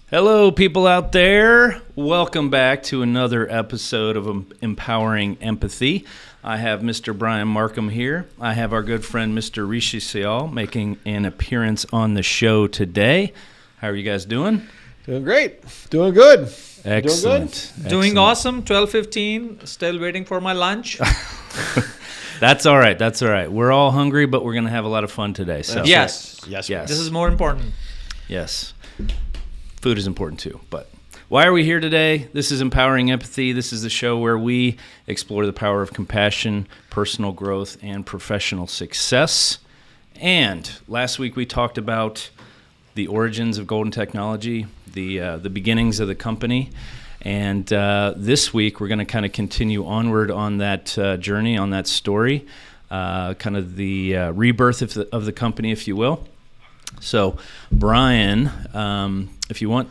Hello, people out there. Welcome back to another episode of Empowering Empathy. I have Mr. Brian Markham here. I have our good friend, Mr. Rishi Sial, making an appearance on the show today. How are you guys doing? Doing great. Doing good. Excellent. Doing awesome. 12:15. Still waiting for my lunch. That's all right. That's all right. We're all hungry, but we're going to have a lot of fun today. So Yes. Yes. Yes. This is more important. Yes. Food is important too, but why are we here today? This is Empowering Empathy. This is the show where we explore the power of compassion, personal growth, and professional success. And last week we talked about the origins of golden technology, the beginnings of the company. And this week we're going to kind of continue onward on that journey, on that story, kind of the rebirth of the company, if you will. So, Brian, if you want,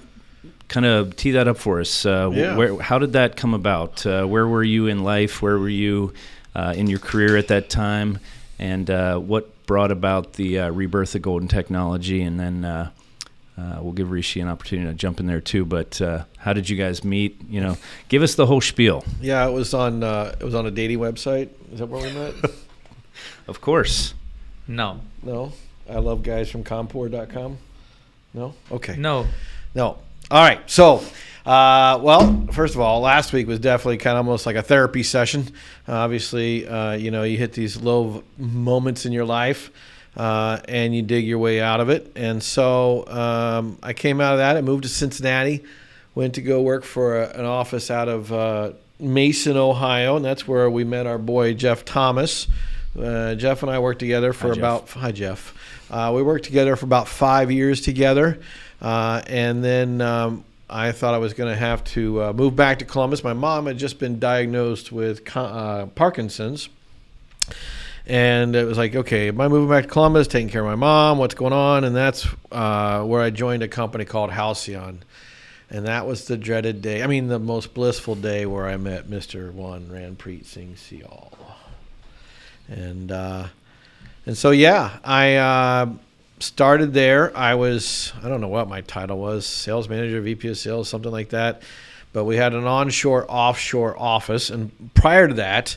kind of tee that up for us. How did that come about? Where were you in life? Where were you in your career at that time? And what brought about the rebirth of golden technology? And then we'll give Rishi an opportunity to jump in there too. But how did you guys meet? You know, give us the whole spiel. Yeah, it was on a dating website. Is that where we met? Of course. No. No. I love guys from Compor.com. No? Okay. No. All right. So, well, first of all, last week was definitely kind of almost like a therapy session. Obviously, you hit these low moments in your life and you dig your way out of it. And so I came out of that. I moved to Cincinnati, went to go work for an office out of Mason, Ohio, and that's where we met our boy, Jeff Thomas. Jeff and I worked together for Hi, Jeff. We worked together for about 5 years together, and then I thought I was going to have to move back to Columbus. My mom had just been diagnosed with Parkinson's, and it was like, okay, am I moving back to Columbus, taking care of my mom? What's going on? And that's where I joined a company called Halcyon, and that was the dreaded day. I mean, the most blissful day where I met Mr. Ranpreet Singh Sial. And so, yeah, I started there. I don't know what my title was, sales manager, VP of sales, something like that. But we had an onshore, offshore office. And prior to that,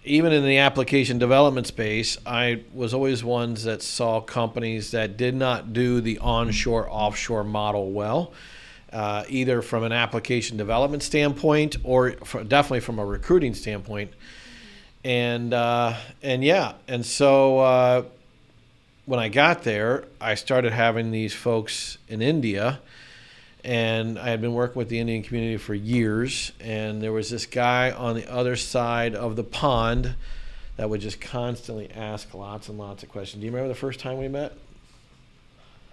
even in the application development space, I was always ones that saw companies that did not do the onshore, offshore model well, either from an application development standpoint or definitely from a recruiting standpoint. And so when I got there, I started having these folks in India, and I had been working with the Indian community for years, and there was this guy on the other side of the pond that would just constantly ask lots and lots of questions. Do you remember the first time we met?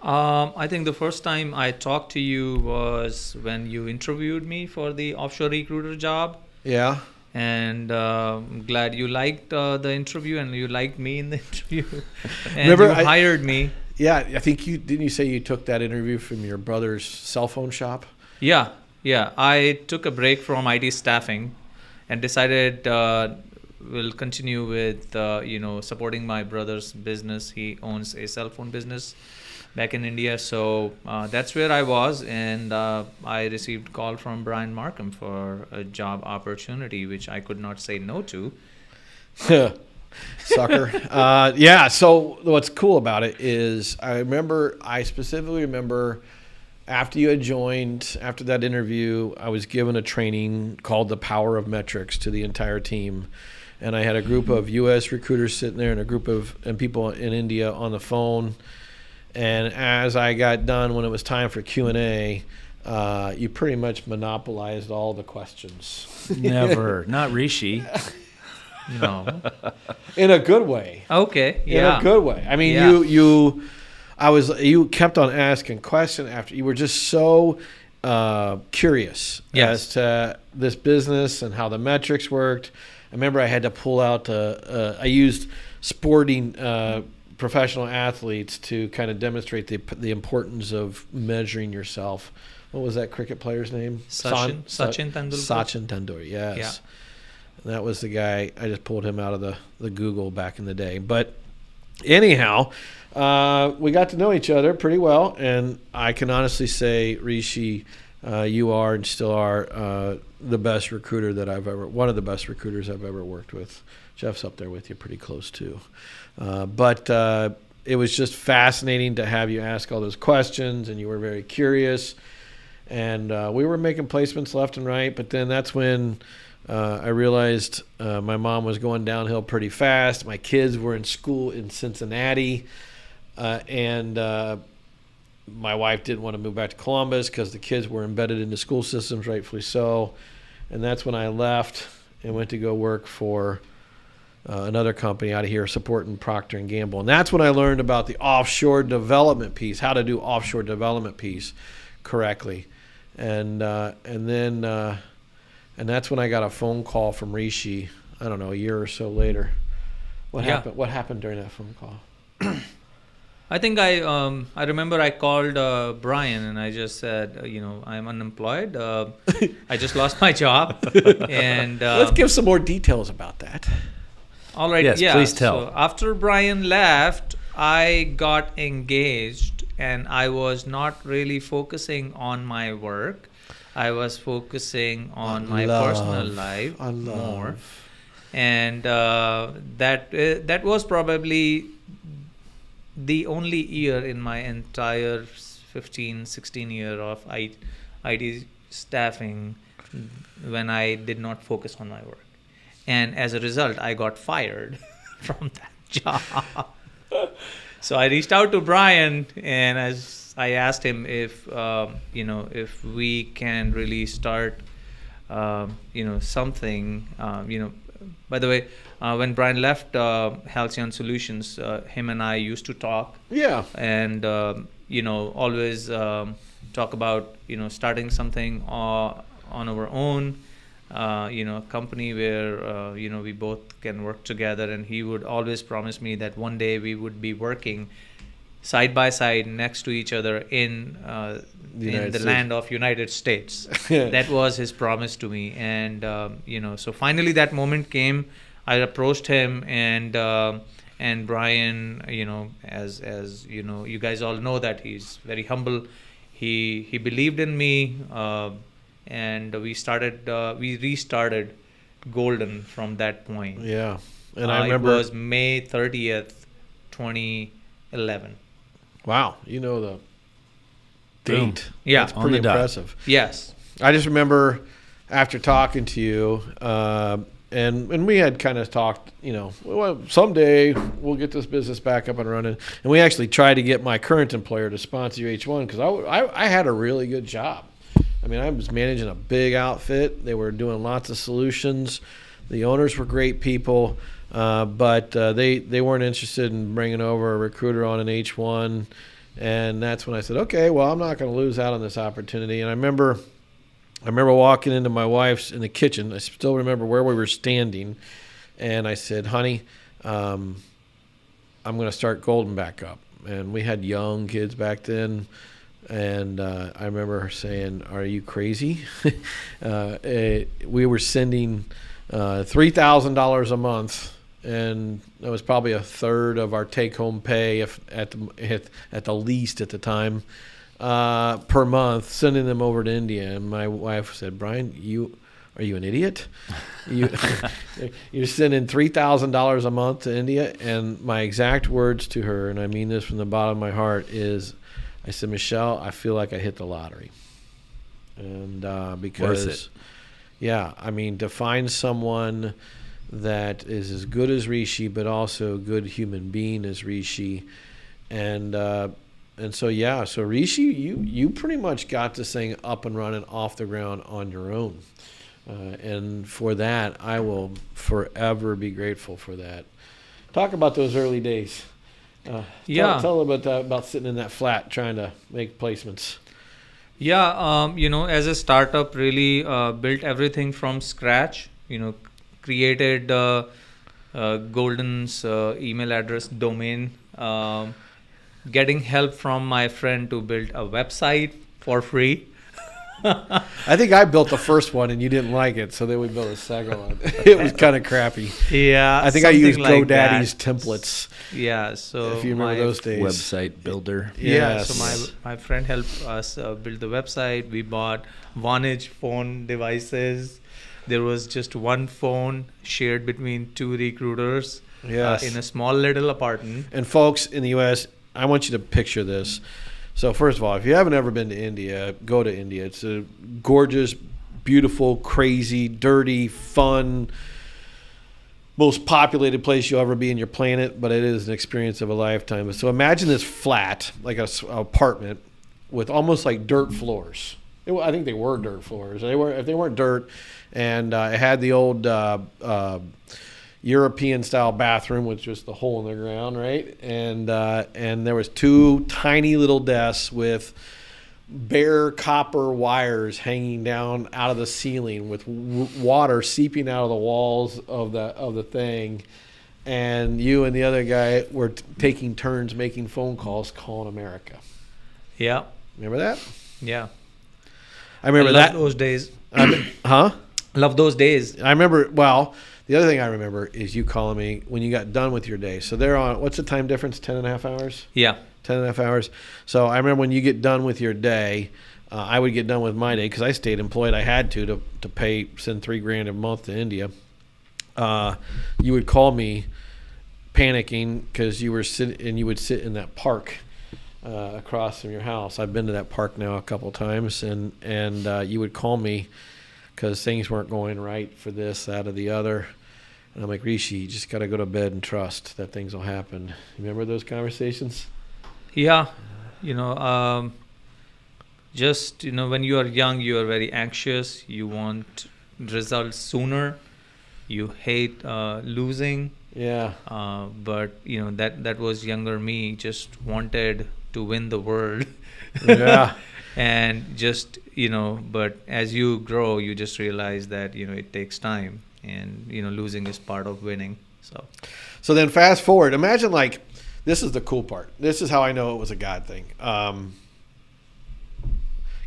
I think the first time I talked to you was when you interviewed me for the offshore recruiter job. Yeah. And I'm glad you liked the interview, and you liked me in the interview. And Remember, you hired me. Yeah, I think didn't you say you took that interview from your brother's cell phone shop? Yeah. I took a break from IT staffing and decided we'll continue with supporting my brother's business. He owns a cell phone business back in India. So that's where I was, and I received a call from Brian Markham for a job opportunity, which I could not say no to. Sucker. Yeah, so what's cool about it is I specifically remember after you had joined, after that interview, I was given a training called The Power of Metrics to the entire team. And I had a group of U.S. recruiters sitting there and a group of people in India on the phone. And as I got done, when it was time for Q&A, you pretty much monopolized all the questions. Never. Not Rishi. No. In a good way. Okay. Yeah. In a good way. I mean, yeah. You kept on asking question after. You were just so curious as to this business and how the metrics worked. I remember I had to pull out. I used sporting professional athletes to kind of demonstrate the importance of measuring yourself. What was that cricket player's name? Sachin Tendulkar. Sachin Tendulkar, yes. Yeah. And that was the guy. I just pulled him out of the Google back in the day. But anyhow, we got to know each other pretty well, and I can honestly say, Rishi, you are and still are the best recruiter that one of the best recruiters I've ever worked with. Jeff's up there with you pretty close too. But it was just fascinating to have you ask all those questions, and you were very curious. And we were making placements left and right, but then that's when I realized my mom was going downhill pretty fast. My kids were in school in Cincinnati, and my wife didn't want to move back to Columbus because the kids were embedded in the school systems, rightfully so. And that's when I left and went to go work for another company out of here, supporting Procter & Gamble. And that's when I learned about the offshore development piece, how to do offshore development piece correctly. And that's when I got a phone call from Rishi, I don't know, a year or so later. What happened during that phone call? I think I remember I called Brian and I just said, I'm unemployed. I just lost my job. And let's give some more details about that. All right. Yes, yeah. please tell. So after Brian left, I got engaged and I was not really focusing on my work. I was focusing on my personal life more. And that was probably the only year in my entire 16 year of IT staffing when I did not focus on my work. And as a result, I got fired from that job. So I reached out to Brian and I asked him if we can really start something. By the way, when Brian left Halcyon Solutions, him and I used to talk. Yeah. And always talk about starting something on our own. A company where we both can work together, and he would always promise me that one day we would be working side by side next to each other in the land of United States. That was his promise to me, and so finally that moment came. I approached him, and Brian, as you guys all know that he's very humble. He believed in me. And we restarted Golden from that point. Yeah. And I remember it was May 30th, 2011. Wow. You know the date. Yeah. That's pretty impressive. Yes. I just remember after talking to you, and we had kind of talked, well, someday we'll get this business back up and running. And we actually tried to get my current employer to sponsor H1 because I had a really good job. I mean, I was managing a big outfit. They were doing lots of solutions. The owners were great people, but they weren't interested in bringing over a recruiter on an H1. And that's when I said, okay, well, I'm not going to lose out on this opportunity. And I remember walking into my wife's in the kitchen. I still remember where we were standing. And I said, honey, I'm going to start Golden back up. And we had young kids back then. And I remember her saying, are you crazy? We were sending $3,000 a month, and that was probably a third of our take-home pay, if at the least at the time, per month, sending them over to India. And my wife said, Brian, are you an idiot? You're sending $3,000 a month to India? And my exact words to her, and I mean this from the bottom of my heart, is, I said, Michelle, I feel like I hit the lottery. And because, yeah, I mean, to find someone that is as good as Rishi, but also a good human being as Rishi. And so, yeah, so Rishi, you pretty much got this thing up and running off the ground on your own. And for that, I will forever be grateful for that. Talk about those early days. Tell about that, about sitting in that flat trying to make placements. Yeah, as a startup, really built everything from scratch. Created Golden's email address domain, getting help from my friend to build a website for free. I think I built the first one and you didn't like it, so then we built a second one. It was kind of crappy. Yeah, I think I used something like GoDaddy's that. templates. Yeah, so If you remember those days. Website builder. Yeah, Yes. so my friend helped us build the website. We bought Vonage phone devices. There was just one phone shared between two recruiters Yes. in a small little apartment. And folks in the U.S., I want you to picture this. So first of all, if you haven't ever been to India, go to India. It's a gorgeous, beautiful, crazy, dirty, fun, most populated place you'll ever be in your planet, but it is an experience of a lifetime. So imagine this flat, like a apartment with almost like dirt floors. I think they were dirt floors. If they weren't dirt, and it had the old European style bathroom with just the hole in the ground, right? And there was two tiny little desks with bare copper wires hanging down out of the ceiling with water seeping out of the walls of the thing. And you and the other guy were taking turns making phone calls calling America. Yeah, Remember that? yeah. I remember love that. those days. Huh? Love those days. I remember, well, the other thing I remember is you calling me when you got done with your day. So they're on, what's the time difference? 10 and a half hours? Yeah. 10 and a half hours. So I remember when you get done with your day, I would get done with my day because I stayed employed. I had to send $3,000 a month to India. You would call me panicking because you would sit in that park across from your house. I've been to that park now a couple times, and you would call me because things weren't going right for this, that, or the other. And I'm like, Rishi, you just got to go to bed and trust that things will happen. You remember those conversations? Yeah. Just, when you are young, you are very anxious. You want results sooner. You hate losing. Yeah. But, that was younger me, just wanted to win the world. Yeah. And just, but as you grow, you just realize that, it takes time, and, losing is part of winning. So then fast forward. Imagine, like, this is the cool part. This is how I know it was a God thing.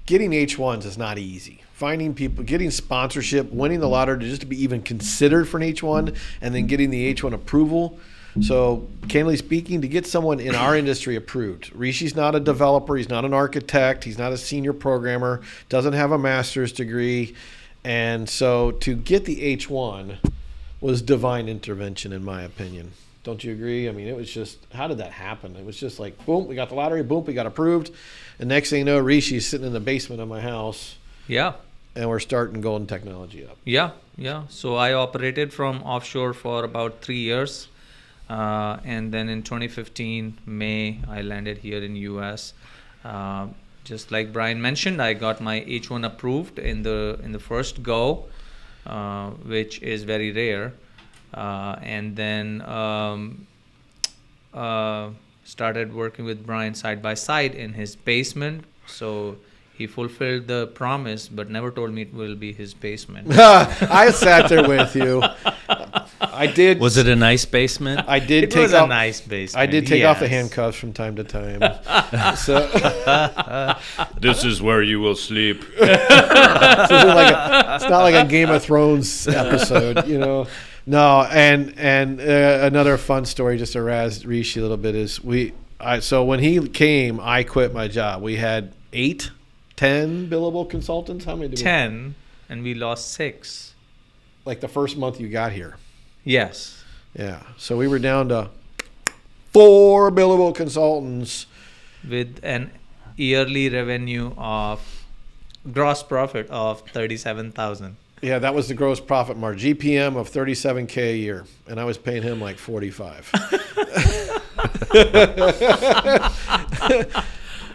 Getting H1s is not easy. Finding people, getting sponsorship, winning the lottery just to be even considered for an H1, and then getting the H1 approval. So, candidly speaking, to get someone in our industry approved, Rishi's not a developer, he's not an architect, he's not a senior programmer, doesn't have a master's degree. And so to get the H1 was divine intervention, in my opinion. Don't you agree? I mean, it was just, how did that happen? It was just like, boom, we got the lottery, boom, we got approved. And next thing you know, Rishi's sitting in the basement of my house. yeah. And we're starting Golden Technology up. Yeah. So I operated from offshore for about 3 years. And then in 2015, May, I landed here in US. Just like Brian mentioned, I got my H1 approved in the first go, which is very rare. And then started working with Brian side by side in his basement. So he fulfilled the promise, but never told me it will be his basement. I sat there with you. I did. Was it a nice basement? I did It take was off, a nice basement. I did take off the yes. handcuffs from time to time. So This is where you will sleep. it's not like a Game of Thrones episode, No, and another fun story, just to razz Rishi a little bit, is so when he came, I quit my job. We had 10 billable consultants. How many did we 10, and we lost 6. Like the first month you got here. Yes. Yeah. So we were down to 4 billable consultants. With an yearly revenue of gross profit of 37,000. Yeah, that was the gross profit margin. GPM of $37K a year, and I was paying him like $45.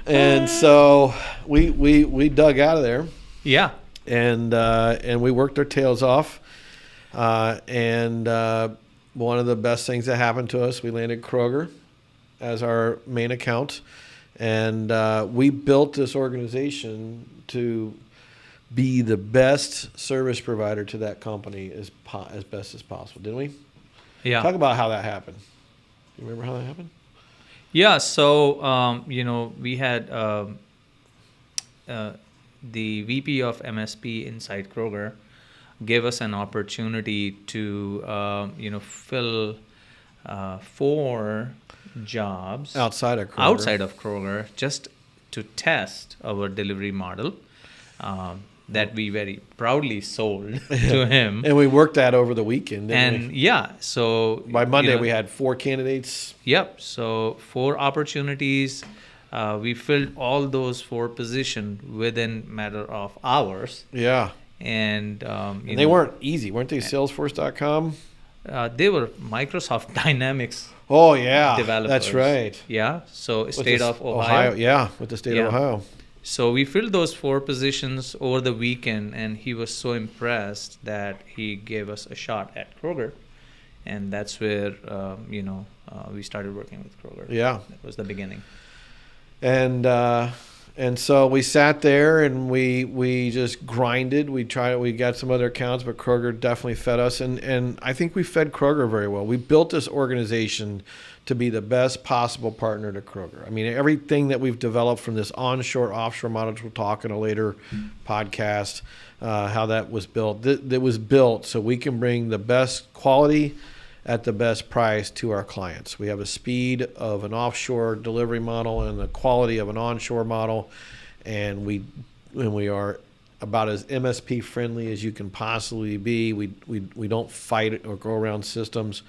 And so we dug out of there. Yeah. And we worked our tails off. And one of the best things that happened to us, we landed Kroger as our main account, and we built this organization to be the best service provider to that company as best as possible, didn't we? Yeah. Talk about how that happened. You remember how that happened? Yeah. So, we had the VP of MSP inside Kroger gave us an opportunity to, fill 4 jobs outside of Kroger, just to test our delivery model that we very proudly sold to him. And we worked that over the weekend, didn't And we? yeah, so By Monday, we had 4 candidates. Yep. So 4 opportunities. We filled all those 4 positions within matter of hours. Yeah. And, and they weren't easy, weren't they? Salesforce.com? They were Microsoft Dynamics Oh, yeah. developers. That's right. Yeah. So With state the of Ohio. Yeah, with the state of Ohio. So we filled those 4 positions over the weekend, and he was so impressed that he gave us a shot at Kroger. And that's where, we started working with Kroger. Yeah. That was the beginning. And so we sat there and we just grinded. We got some other accounts, but Kroger definitely fed us. And I think we fed Kroger very well. We built this organization to be the best possible partner to Kroger. I mean, everything that we've developed from this onshore, offshore model, which we'll talk in a later podcast, how that was built. That was built so we can bring the best quality at the best price to our clients. We have a speed of an offshore delivery model and the quality of an onshore model, and we are about as MSP friendly as you can possibly be. We don't fight or go around systems.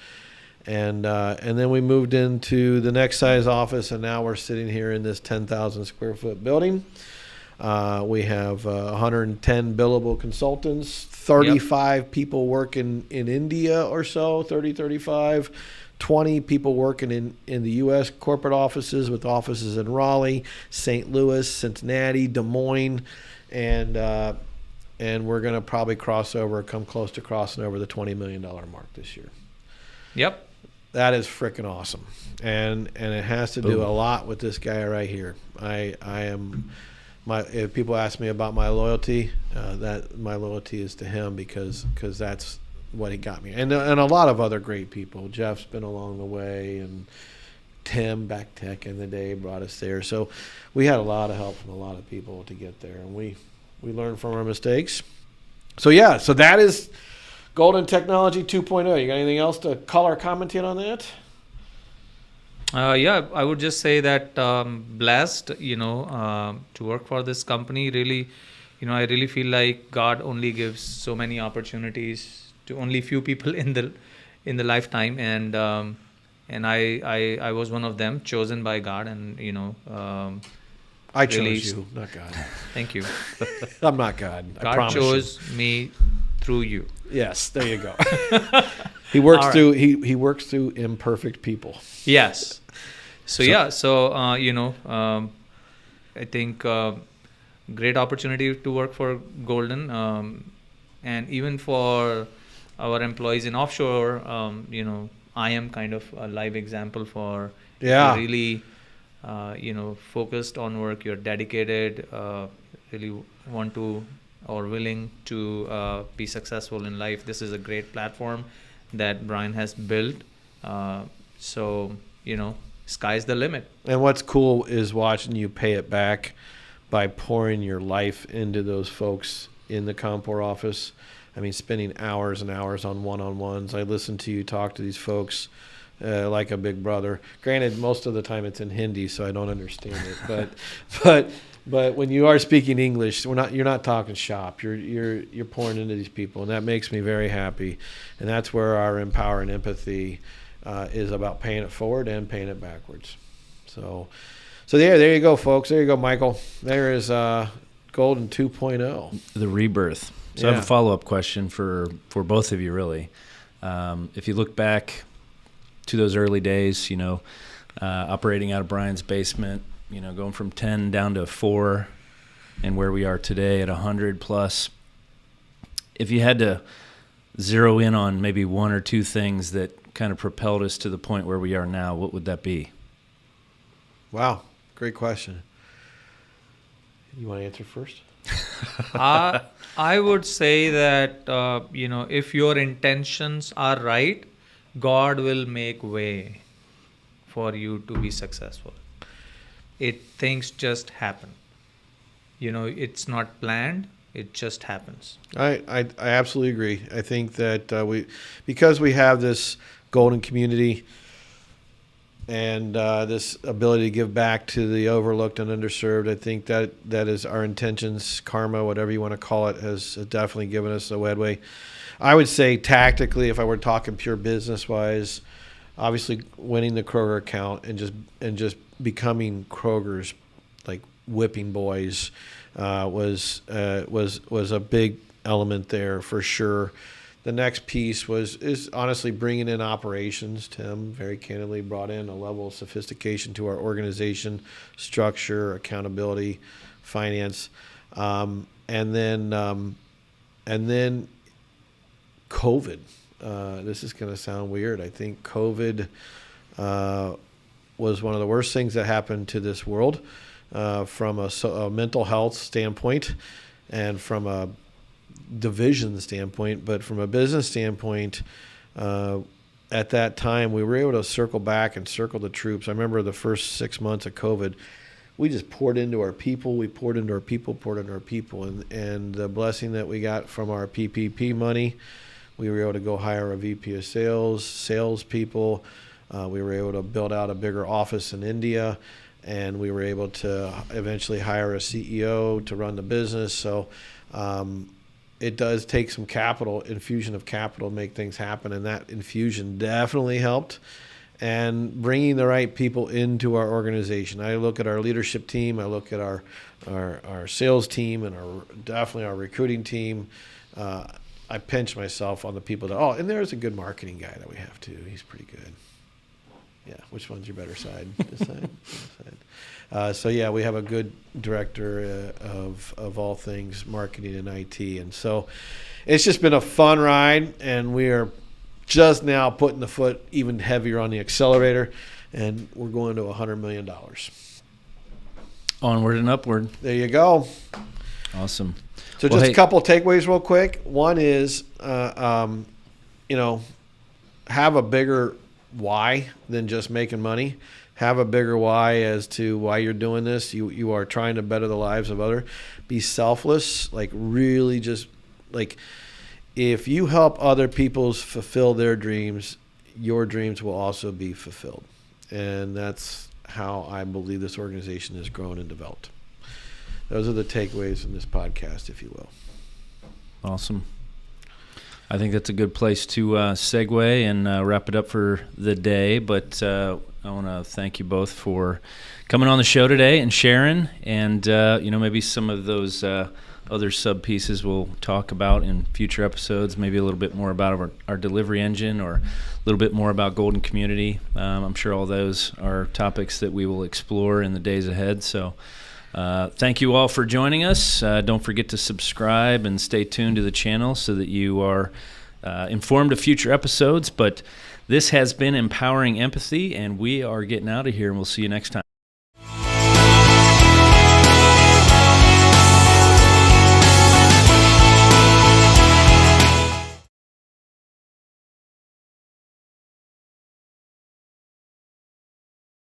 And then we moved into the next size office, and now we're sitting here in this 10,000 square foot building. We have 110 billable consultants, 35 people working in India or so, 35, 20 people working in the U.S. corporate offices with offices in Raleigh, St. Louis, Cincinnati, Des Moines, and we're going to probably come close to crossing over the $20 million mark this year. Yep. That is freaking awesome. And it has to do a lot with this guy right here. If people ask me about my loyalty, that my loyalty is to him because that's what he got me, and a lot of other great people. Jeff's been along the way, and Tim back tech in the day brought us there. So we had a lot of help from a lot of people to get there, and we learned from our mistakes. So that is Golden Technology 2.0. You got anything else to call or commentate on that? I would just say that blessed, to work for this company. Really, I really feel like God only gives so many opportunities to only few people in the lifetime, and I was one of them, chosen by God, and I chose you, not God. Thank you. I'm not God. I God promise chose you. me through you. Yes, there you go. He works through he works through imperfect people. Yes. I think great opportunity to work for Golden, and even for our employees in offshore. I am kind of a live example for if you're really focused on work, you're dedicated, really want to or willing to be successful in life. This is a great platform that Brian has built. Sky's the limit. And what's cool is watching you pay it back by pouring your life into those folks in the Compor office. I mean, spending hours and hours on one-on-ones. I listen to you talk to these folks like a big brother. Granted, most of the time it's in Hindi, so I don't understand it. But when you are speaking English, you're not talking shop. You're pouring into these people, and that makes me very happy. And that's where our empower and empathy is about paying it forward and paying it backwards. So there you go, folks. There you go, Michael. There is Golden 2.0. The rebirth. So I have a follow-up question for both of you, really. If you look back to those early days, operating out of Brian's basement, going from 10 down to 4, and where we are today at 100 plus. If you had to zero in on maybe one or two things that kind of propelled us to the point where we are now, what would that be? Wow, great question. You want to answer first? I would say that if your intentions are right, God will make way for you to be successful. Things just happen. it's not planned. It just happens. I absolutely agree. I think that because we have this golden community and this ability to give back to the overlooked and underserved, I think that is our intentions, karma, whatever you want to call it, has definitely given us a headway. I would say tactically, if I were talking pure business wise, obviously winning the Kroger account and just becoming Kroger's like whipping boys was a big element there for sure. The next piece is honestly bringing in operations. Tim very candidly brought in a level of sophistication to our organization, structure, accountability, finance, and then COVID. This is going to sound weird. I think COVID was one of the worst things that happened to this world from a mental health standpoint and from a division standpoint. But from a business standpoint, at that time, we were able to circle back and circle the troops. I remember the first 6 months of COVID, we just poured into our people. We poured into our people. And the blessing that we got from our PPP money, we were able to go hire a VP of salespeople. We were able to build out a bigger office in India, and we were able to eventually hire a CEO to run the business. So it does take some infusion of capital to make things happen, and that infusion definitely helped. And bringing the right people into our organization. I look at our leadership team. I look at our sales team and definitely our recruiting team. I pinch myself on the people and there's a good marketing guy that we have too. He's pretty good. Yeah, which one's your better side? This side? This side. So yeah, we have a good director of all things marketing and IT, and so it's just been a fun ride, and we are just now putting the foot even heavier on the accelerator, and we're going to $100 million. Onward and upward. There you go. Awesome. So just a couple of takeaways real quick. One is, have a bigger why than just making money. Have a bigger why as to why you're doing this. You are trying to better the lives of others. Be selfless. Like really just like if you help other people fulfill their dreams, your dreams will also be fulfilled. And that's how I believe this organization has grown and developed. Those are the takeaways from this podcast, if you will. Awesome. I think that's a good place to segue and wrap it up for the day. But I want to thank you both for coming on the show today and sharing. And, maybe some of those other sub pieces we'll talk about in future episodes, maybe a little bit more about our delivery engine or a little bit more about Golden Community. I'm sure all those are topics that we will explore in the days ahead. So thank you all for joining us. Don't forget to subscribe and stay tuned to the channel so that you are informed of future episodes. But this has been Empowering Empathy, and we are getting out of here, and we'll see you next time.